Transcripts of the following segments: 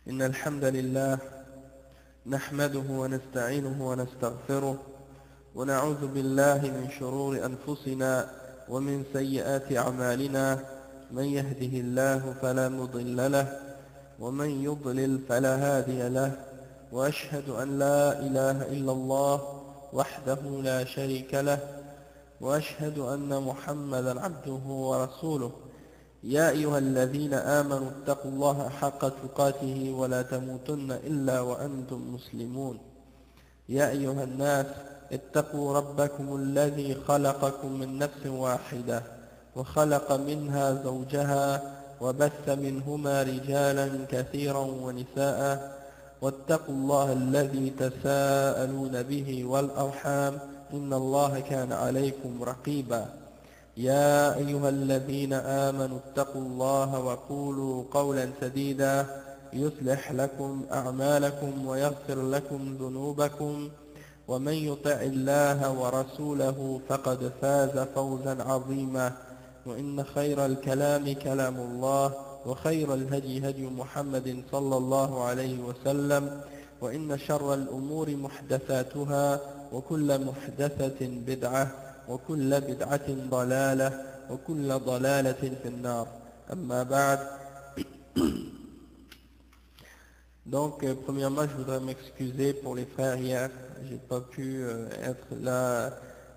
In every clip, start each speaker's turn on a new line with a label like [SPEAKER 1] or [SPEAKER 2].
[SPEAKER 1] إن الحمد لله نحمده ونستعينه ونستغفره ونعوذ بالله من شرور أنفسنا ومن سيئات أعمالنا. من يهده الله فلا مضل له ومن يضلل فلا هادي له، وأشهد أن لا إله إلا الله وحده لا شريك له، وأشهد أن محمدا عبده ورسوله. يا أيها الذين آمنوا اتقوا الله حق تقاته ولا تموتن إلا وأنتم مسلمون. يا أيها الناس اتقوا ربكم الذي خلقكم من نفس واحدة وخلق منها زوجها وبث منهما رجالا كثيرا ونساء، واتقوا الله الذي تساءلون به والأرحام إن الله كان عليكم رقيبا. يا أيها الذين آمنوا اتقوا الله وقولوا قولا سديدا يصلح لكم أعمالكم ويغفر لكم ذنوبكم، ومن يطع الله ورسوله فقد فاز فوزا عظيما. وإن خير الكلام كلام الله، وخير الهدي هدي محمد صلى الله عليه وسلم، وإن شر الأمور محدثاتها، وكل محدثة بدعة، وكل بدعة ضلالة، وكل ضلالة في النار. أما بعد. Donc, premièrement, je voudrais m'excuser pour les frères hier. J'ai pas pu être là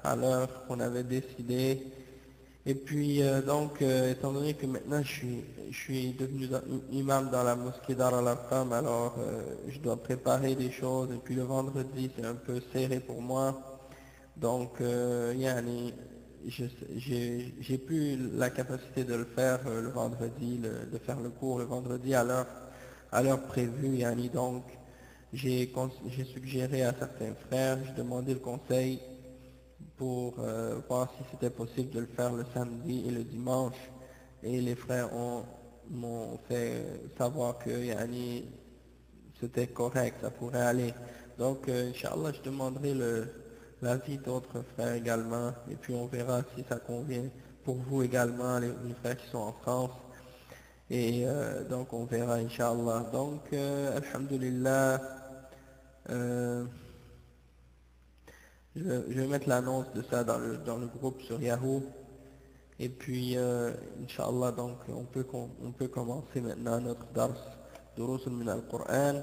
[SPEAKER 1] à l'heure qu'on avait décidé. Et puis, étant donné que maintenant je suis devenu imam dans la mosquée d'Ar al-Arqam, alors je dois préparer des choses. Et puis le vendredi, c'est un peu serré pour moi. Donc, j'ai plus la capacité de le faire le vendredi, de faire le cours le vendredi à l'heure prévue. Donc, j'ai suggéré à certains frères, j'ai demandé le conseil pour voir si c'était possible de le faire le samedi et le dimanche. Et les frères m'ont fait savoir que c'était correct, ça pourrait aller. Donc, Inch'Allah, je demanderai l'avis d'autres frères également, et puis on verra si ça convient pour vous également, les frères qui sont en France. Et donc on verra, Inch'Allah. Donc, Alhamdulillah, je vais mettre l'annonce de ça dans le groupe sur Yahoo. Et puis, Inch'Allah, donc on peut commencer maintenant notre dars Durus min al-Qur'an.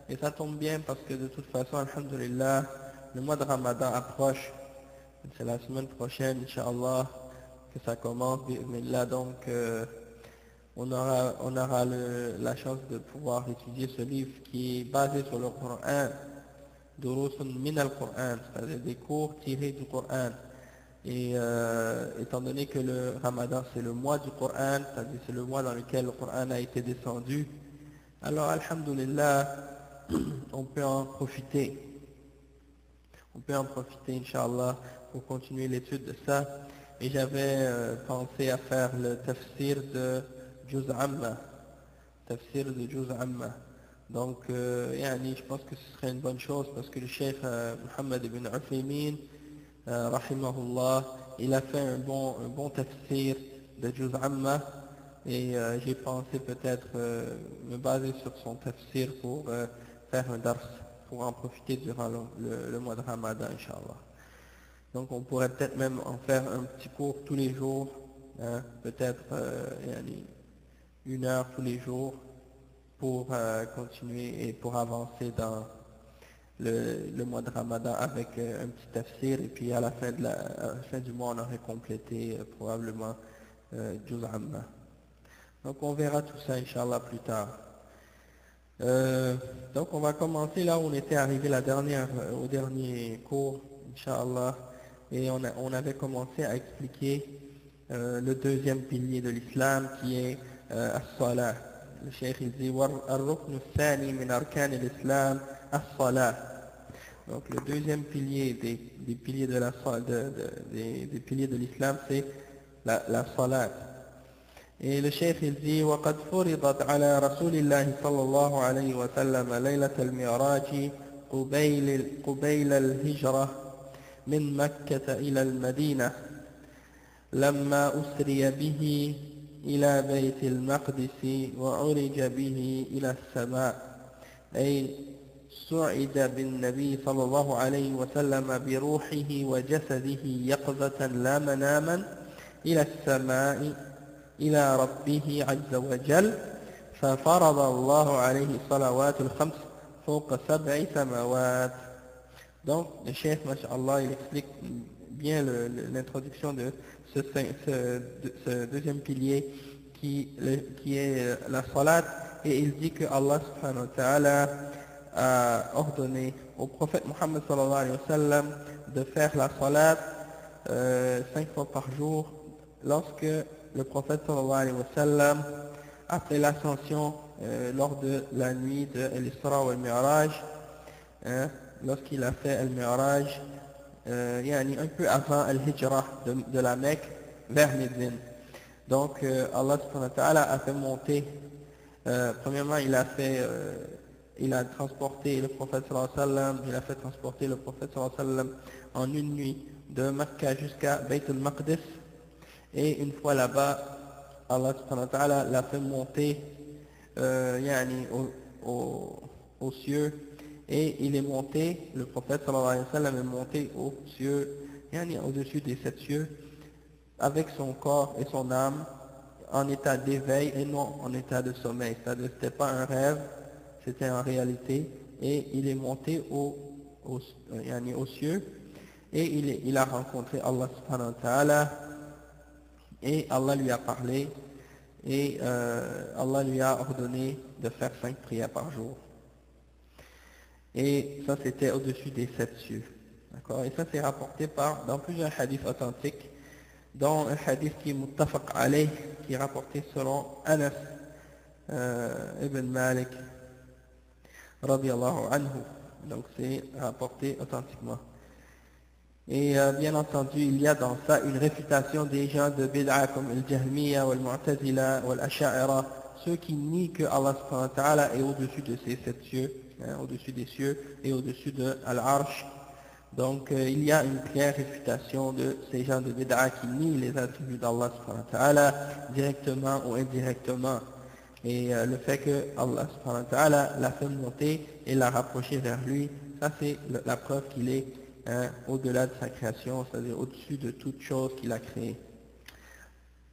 [SPEAKER 1] Et ça tombe bien parce que de toute façon, Alhamdulillah, le mois de Ramadan approche. C'est la semaine prochaine, Inch'Allah, que ça commence. Bismillah, donc on aura la chance de pouvoir étudier ce livre qui est basé sur le Coran, Durus min al-Qur'an, c'est-à-dire des cours tirés du Coran. Et étant donné que le Ramadan c'est le mois du Coran, c'est-à-dire c'est le mois dans lequel le Coran a été descendu, alors Alhamdulillah, on peut en profiter. On peut en profiter, Inch'Allah, pour continuer l'étude de ça. Et j'avais pensé à faire le tafsir de Juz Amma. Tafsir de Juz Amma. Donc, je pense que ce serait une bonne chose parce que le cheikh Muhammad ibn Uthaymin, rahimahullah, il a fait un bon tafsir de Juz Amma. Et j'ai pensé peut-être me baser sur son tafsir pour faire un dars, pour en profiter durant le mois de Ramadan, Inch'Allah. Donc on pourrait peut-être même en faire un petit cours tous les jours, peut-être 1 heure tous les jours, pour continuer et pour avancer dans le mois de Ramadan avec un petit tafsir, et puis à la fin du mois on aurait complété probablement Juz Amma. Donc on verra tout ça, Inch'Allah, plus tard. Donc on va commencer là où on était arrivé au dernier cours, Inch'Allah, et on avait commencé à expliquer le deuxième pilier de l'islam qui est as-salah. Le cheikh il dit ar-rukn ath-thani min arkan al-islam as-salah. Donc le deuxième pilier des piliers des piliers de l'islam, c'est la salat. Et le cheikh il dit وقد فرضت على رسول الله صلى الله عليه وسلم ليلة المعراج قبيل الهجرة من مكة إلى المدينة لما أسري به إلى بيت المقدس وعرج به إلى السماء. أي سعد بالنبي صلى الله عليه وسلم بروحه وجسده يقظة لا مناما إلى السماء إلى ربه عز وجل ففرض الله عليه الصلوات الخمس فوق 7 سماوات. Donc, le Cheikh, masha'Allah, il explique bien l'introduction de ce deuxième pilier qui est la salat, et il dit que Allah subhanahu wa ta'ala a ordonné au prophète Muhammad sallallahu alayhi wa sallam de faire la salat 5 fois par jour lorsque le prophète sallallahu alayhi wa sallam après l'ascension lors de la nuit de l'Isra ou al-Mi'raj, lorsqu'il a fait al-Mi'raj, un peu avant al-Hijra de la Mecque vers Médine. Donc Allah subhanahu wa ta'ala a fait monter, premièrement il a transporté le prophète sallallahu alayhi wa sallam, il a fait transporter le prophète sallallahu alayhi wa sallam en une nuit de Mecca jusqu'à Bayt al-Maqdis, et une fois là-bas, Allah subhanahu wa ta'ala l'a fait monter aux cieux, et il est monté, le prophète sallallahu alayhi wa sallam est monté aux cieux, au-dessus des 7 cieux, avec son corps et son âme en état d'éveil et non en état de sommeil. C'est-à-dire que ce n'était pas un rêve, c'était en réalité, et il est monté aux cieux, et il a rencontré Allah subhanahu wa ta'ala, et Allah lui a parlé, et Allah lui a ordonné de faire 5 prières par jour. Et ça, c'était au-dessus des 7 cieux. D'accord? Et ça, c'est rapporté dans plusieurs hadiths authentiques, dont un hadith qui est muttafaq alayh, qui est rapporté selon Anas ibn Malik radiyallahu anhu. Donc c'est rapporté authentiquement. Et bien entendu, il y a dans ça une réfutation des gens de bid'a comme al-Jahmiya, ou al-Mu'tazila, ou al-Asha'ira, ceux qui nient que Allah subhanahu wa ta'ala est au-dessus de ces 7 cieux, au-dessus des cieux et au-dessus de Al-Arsh. Donc il y a une claire réfutation de ces gens de bid'a qui nient les attributs d'Allah subhanahu wa ta'ala directement ou indirectement. Et le fait que Allah subhanahu wa ta'ala l'a fait monter et l'a rapproché vers lui, ça c'est la preuve qu'il est au-delà de sa création, c'est-à-dire au-dessus de toute chose qu'il a créée.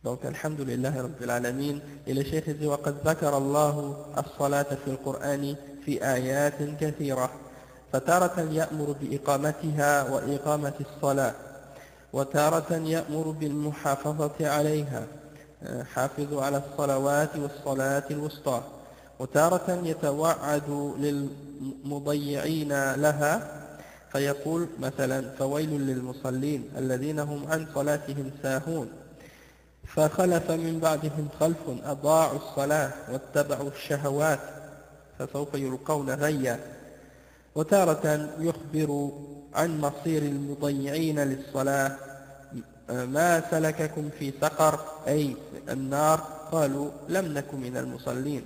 [SPEAKER 1] Donc, alhamdulillah rabbil alamin. Et le cheikh dit وَقَدْ ذَكَرَ اللَّهُ الصَّلَاةَ فِي الْقُرْآنِ في آيات كثيرة فتارة يأمر بإقامتها وإقامة الصلاة وتارة يأمر بالمحافظة عليها حافظوا على الصلوات والصلاة الوسطى وتارة يتوعد للمضيعين لها فيقول مثلا فويل للمصلين الذين هم عن صلاتهم ساهون فخلف من بعدهم خلف أضاعوا الصلاة واتبعوا الشهوات فسوف يلقون غيا وتارة يخبر عن مصير المضيعين للصلاة ما سلككم في سقر أي النار قالوا لم نكن من المصلين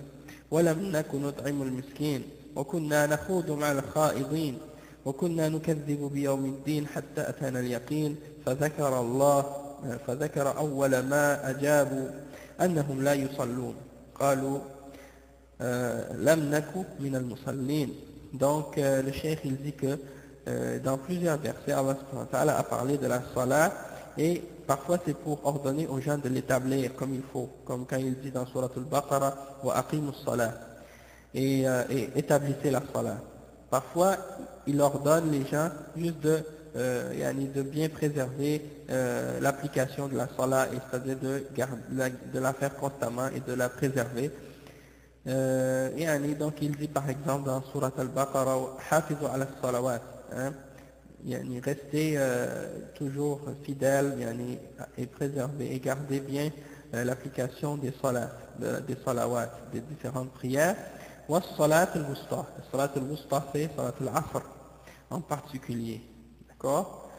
[SPEAKER 1] ولم نكن نطعم المسكين وكنا نخوض مع الخائضين وكنا نكذب بيوم الدين حتى أتانا اليقين فذكر أول ما أجابوا أنهم لا يصلون قالوا لم نكن من المصلين. Donc le cheikh il dit que dans plusieurs versets Allah subhanahu wa ta'ala a parlé de la salat, et parfois c'est pour ordonner aux gens de l'établir comme il faut, comme quand il dit dans Surat al-Baqarah wa aqimus salat, et établissez la salat. Parfois il ordonne les gens juste de bien préserver l'application de la salat, c'est-à-dire de la faire constamment et de la préserver. Donc il dit par exemple dans Surat al-Baqarah حافظوا على الصلوات, restez toujours fidèles et préserver et garder bien l'application des salats, des salawats, des différentes prières. والصلاة الوسطى, الصلاة الوسطى c'est صلاة العصر en particulier, d'accord.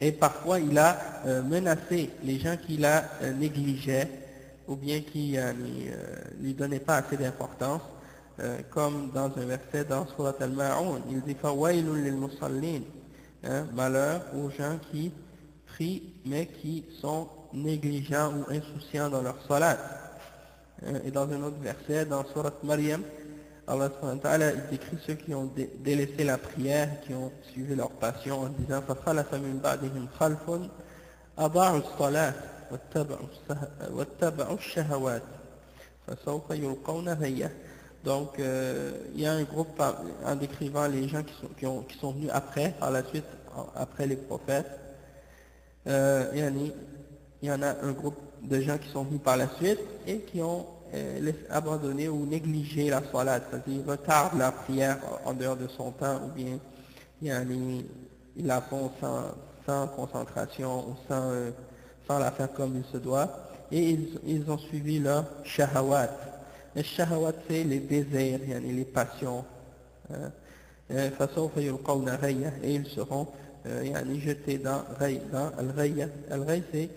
[SPEAKER 1] Et parfois il a menacé les gens qui la négligeaient ou bien qui lui donnaient pas assez d'importance, comme dans un verset dans Surat al-Ma'un, il dit فَوَيْلٌ لِلْمُصَلِّينَ, malheur aux gens qui prient mais qui sont négligents ou insouciants dans leur salat. Et dans un autre verset, dans Surat Maryam, Allah subhanahu wa ta'ala, il décrit ceux qui ont délaissé la prière, qui ont suivi leur passion en disant فَخَلَفَ مِن بَعْدِهِمْ خَلْفٌ أَضَاعُوا الصَّلَاةَ وَاتَّبَعُوا الشَّهَوَاتِ فَسَوْفَ يُلْقَوْنَ غَيًّا. Donc, il y a un groupe en décrivant les gens qui sont venus après, par la suite, après les prophètes. Il y en a un groupe de gens qui sont venus par la suite et qui ont abandonné ou négligé la salat, c'est-à-dire retardent la prière en dehors de son temps, ou bien ils la font sans concentration ou sans la faire comme il se doit, et ils ont suivi leur shahawat. Les shahawat, c'est les désirs, les passions. فسوف يلقون غيا, et ils seront jetés dans al-ghayya. Al-ghayya, c'est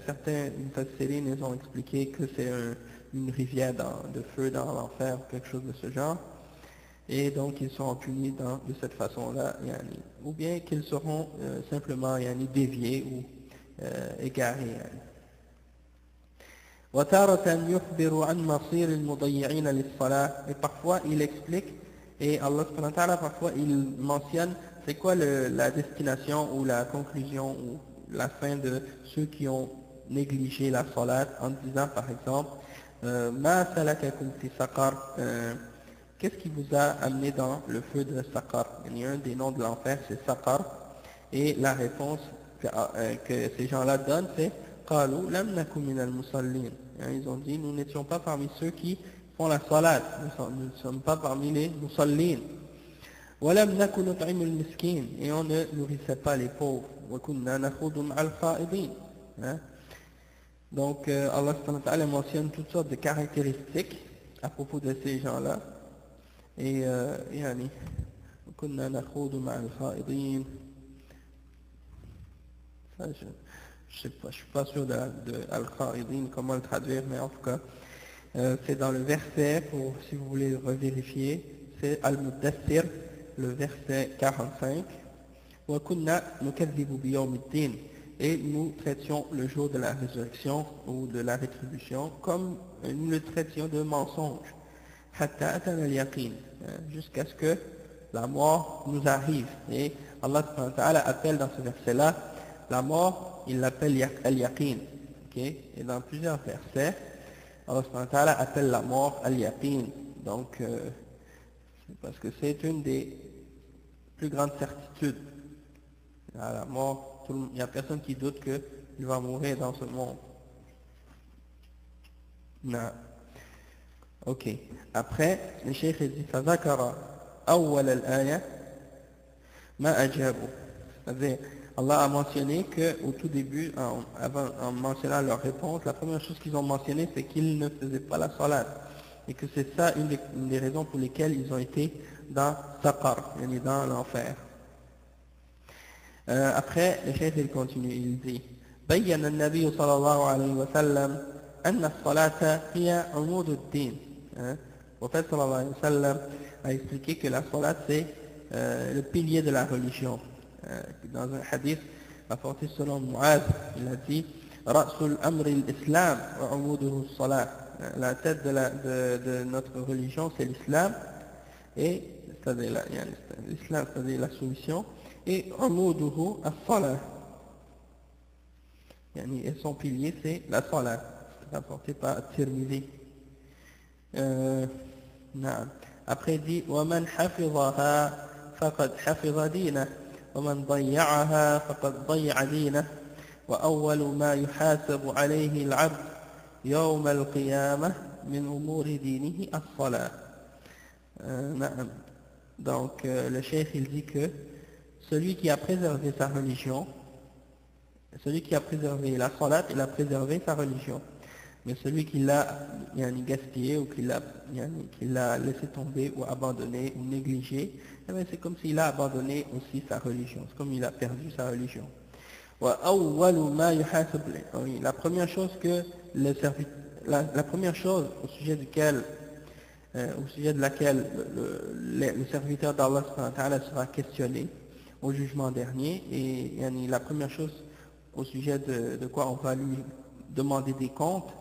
[SPEAKER 1] certains mufassirin, ils ont expliqué que c'est une rivière de feu dans l'enfer, quelque chose de ce genre, et donc ils seront punis de cette façon-là, ou bien qu'ils seront simplement déviés ou égarés. وتارة يخبر عن مصير المضيعين للصلاة, et parfois il explique, et Allah subhanahu wa ta'ala parfois il mentionne c'est quoi la destination ou la conclusion ou la fin de ceux qui ont négligé la salat, en disant par exemple Ma salakakum fi saqar, qu'est-ce qui vous a amené dans le feu de Saqar? Il y a un des noms de l'enfer, c'est Saqar, et la réponse que ces gens-là donnent, c'est قالوا لم نكن من المصلين. Ils ont dit, nous n'étions pas parmi ceux qui font la salat, nous ne sommes pas parmi les musallin. ولم نكن نطعم المسكين, et on ne nourrissait pas les pauvres. وكنا نخوض مع الخائضين. Donc Allah subhanahu wa ta'ala mentionne toutes sortes de caractéristiques à propos de ces gens-là. Et وكنا نخوض مع الخائضين. Ça, je suis pas sûr de Al-Khaidin, comment le traduire, mais en tout cas, c'est dans le verset, si vous voulez le revérifier, c'est Al-Muddathir, le verset 45. وَكُنَّا نُكَذِّبُ بِيَوْمِ الدِّينِ, et nous traitions le jour de la résurrection ou de la rétribution comme nous le traitions de mensonge. حَتَّى أَتَنَا الْيَقِينَ, jusqu'à ce que la mort nous arrive. Et Allah subhanahu wa ta'ala appelle dans ce verset-là la mort, il l'appelle al-yaqin. Okay? Et dans plusieurs versets, Allah subhanahu wa ta'ala appelle la mort al-yaqin. Donc, parce que c'est une des plus grandes certitudes. À la mort, il n'y a personne qui doute qu'il va mourir dans ce monde. Non. Ok. Après, le cheikh dit فذكر أول الآية ما أجابوا. C'est-à-dire, Allah a mentionné qu'au tout début, en mentionnant leur réponse, la première chose qu'ils ont mentionné, c'est qu'ils ne faisaient pas la salat. Et que c'est ça une des raisons pour lesquelles ils ont été dans Saqar, dans l'enfer. Après, le chef il continue, il dit بيّن النبي صلى الله عليه وسلم أن الصلاة هي عمود الدين. Le prophète sallallahu alayhi wa sallam a expliqué que la salat c'est le pilier de la religion. Dans un hadith rapporté selon Mu'adh, il a dit Ra'sul amri l'islam wa umuduhu salat. La tête de notre religion c'est l'islam, et c'est-à-dire l'islam, c'est-à-dire la soumission, et umuduhu as-salat. Et son pilier c'est la salat. C'est rapporté par Tirmidhi. Après il dit وَمَنْ حَفِظَهَا فَقَدْ حَفِظَ دِينَهُ ومن ضيعها فقد ضيع دينه وأول ما يحاسب عليه العبد يوم القيامة من أمور دينه الصلاة. Donc le cheikh il dit que celui qui a préservé sa religion, celui qui a préservé la salat, il a préservé sa religion. Mais celui qui l'a gaspillé ou qui l'a laissé tomber ou abandonné ou négligé, c'est comme s'il a abandonné aussi sa religion. C'est comme il a perdu sa religion. La première chose que la première chose au sujet de laquelle le serviteur d'Allah sera questionné au jugement dernier, et la première chose au sujet de quoi on va lui demander des comptes